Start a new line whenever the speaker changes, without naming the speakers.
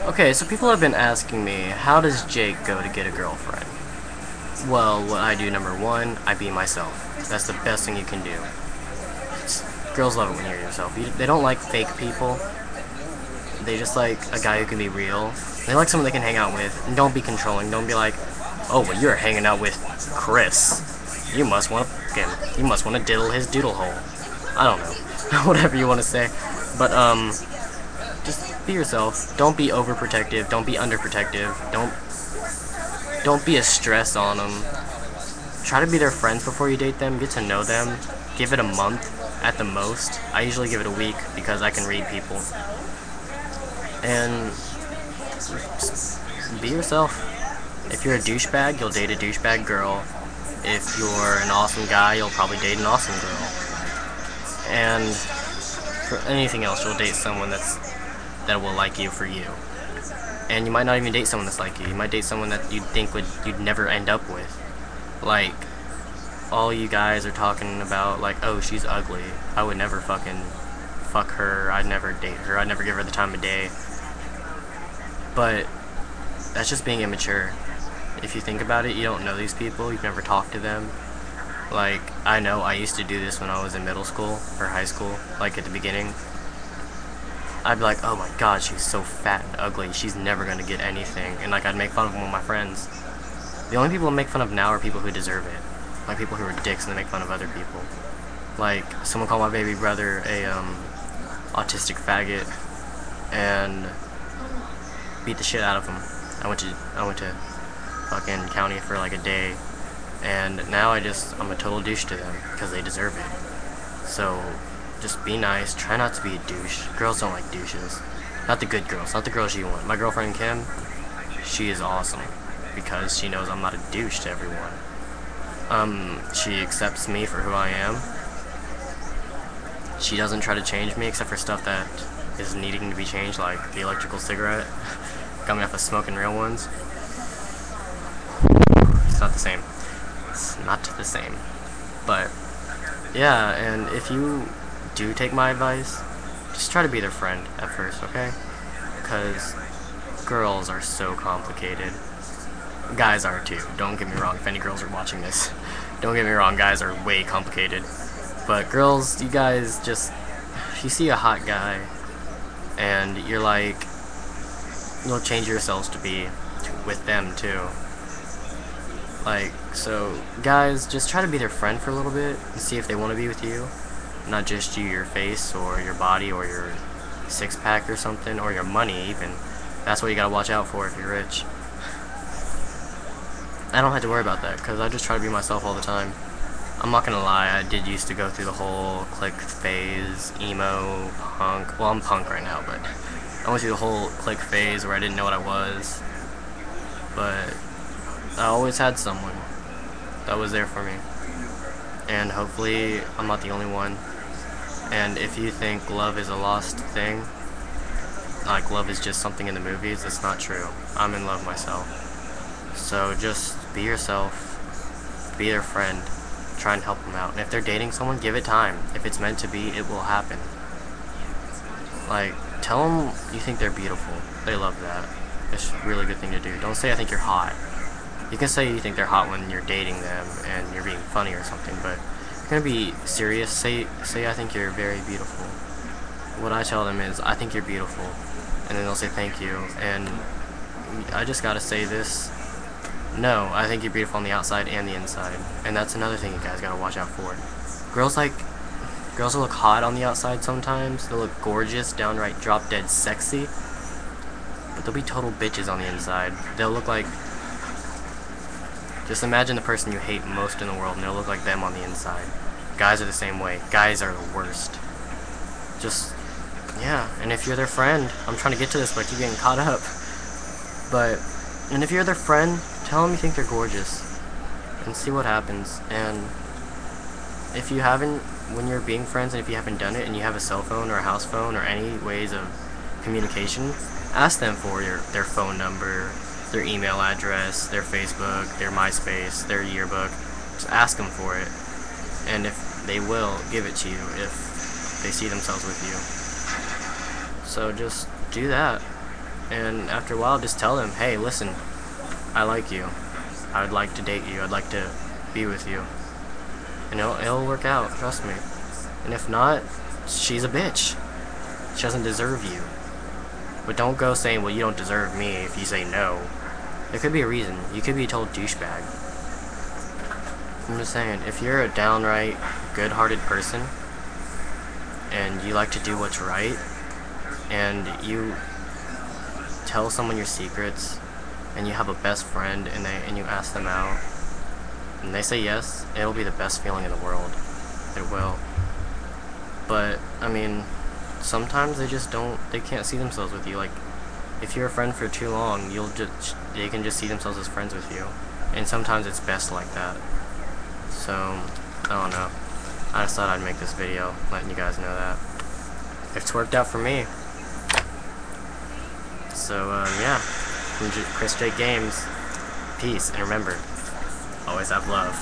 Okay, so people have been asking me, how does Jake go to get a girlfriend? Well, what I do, number one, I be myself. That's the best thing you can do. Girls love it when you're yourself. They don't like fake people. They just like a guy who can be real. They like someone they can hang out with. And don't be controlling. Don't be like, oh, well, you're hanging out with Chris. You must want to You must want to diddle his doodle hole. I don't know. Whatever you want to say. But, just be yourself. Don't be overprotective. Don't be underprotective. Don't be a stress on them. Try to be their friends before you date them. Get to know them. Give it a month at the most. I usually give it a week because I can read people. And just be yourself. If you're a douchebag, you'll date a douchebag girl. If you're an awesome guy, you'll probably date an awesome girl. And for anything else, you'll date someone that will like you for you. And you might not even date someone that's like you. You might date someone that you'd never end up with. Like, all you guys are talking about, like, oh, she's ugly. I would never fucking fuck her. I'd never date her. I'd never give her the time of day. But that's just being immature. If you think about it, you don't know these people. You've never talked to them. Like, I know I used to do this when I was in middle school or high school, like at the beginning. I'd be like, oh my god, she's so fat and ugly, she's never gonna get anything. And like, I'd make fun of them with my friends. The only people I make fun of now are people who deserve it. Like people who are dicks and they make fun of other people. Like, someone called my baby brother a, autistic faggot, and beat the shit out of him. I went to fucking county for like a day, and now I'm a total douche to them, because they deserve it. So, just be nice, try not to be a douche. Girls don't like douches. Not the good girls, not the girls you want. My girlfriend Kim, she is awesome, because she knows I'm not a douche to everyone. She accepts me for who I am. She doesn't try to change me, except for stuff that is needing to be changed, like the electrical cigarette. Got me off of smoking real ones. It's not the same. It's not the same. But, yeah, and if you do take my advice, just try to be their friend at first, okay? Because girls are so complicated. Guys are too. Don't get me wrong, if any girls are watching this. Don't get me wrong, guys are way complicated. But girls, you guys just, if you see a hot guy, and you're like, you'll change yourselves to be with them too. Like, so, guys, just try to be their friend for a little bit, and see if they want to be with you. Not just you, your face, or your body, or your six-pack or something, or your money even. That's what you gotta watch out for if you're rich. I don't have to worry about that, because I just try to be myself all the time. I'm not gonna lie, I did used to go through the whole clique phase, emo, punk. Well, I'm punk right now, but I went through the whole clique phase where I didn't know what I was. But I always had someone that was there for me. And hopefully, I'm not the only one. And if you think love is a lost thing, like love is just something in the movies, it's not true. I'm in love myself. So just be yourself, be their friend, try and help them out. And if they're dating someone, give it time. If it's meant to be, it will happen. Like, tell them you think they're beautiful. They love that. It's a really good thing to do. Don't say I think you're hot. You can say you think they're hot when you're dating them and you're being funny or something, but if you're gonna be serious, say I think you're very beautiful. What I tell them is, I think you're beautiful. And then they'll say thank you. And I just gotta say this. No, I think you're beautiful on the outside and the inside. And that's another thing you guys gotta watch out for. Girls will look hot on the outside sometimes. They'll look gorgeous, downright drop dead sexy. But they'll be total bitches on the inside. They'll look like, just imagine the person you hate most in the world and they'll look like them on the inside. Guys are the same way. Guys are the worst. Just, yeah, and if you're their friend, I'm trying to get to this but I keep getting caught up. And if you're their friend, tell them you think they're gorgeous, and see what happens. And if you haven't, when you're being friends, and if you haven't done it, and you have a cell phone or a house phone or any ways of communication, ask them for their phone number, their email address, their Facebook, their MySpace, their yearbook. Just ask them for it, and if they will, give it to you if they see themselves with you. So just do that. And after a while, just tell them, hey, listen, I like you. I would like to date you. I'd like to be with you. And it'll work out, trust me. And if not, she's a bitch. She doesn't deserve you. But don't go saying, well, you don't deserve me if you say no. There could be a reason. You could be told douchebag. I'm just saying, if you're a downright good-hearted person and you like to do what's right and you tell someone your secrets and you have a best friend and you ask them out and they say yes, it'll be the best feeling in the world. It will. But I mean, sometimes they can't see themselves with you. Like, if you're a friend for too long, they can just see themselves as friends with you. And sometimes it's best like that. So, I don't know. I just thought I'd make this video, letting you guys know that. It's worked out for me. So, yeah. From Chris J Games, peace, and remember, always have love.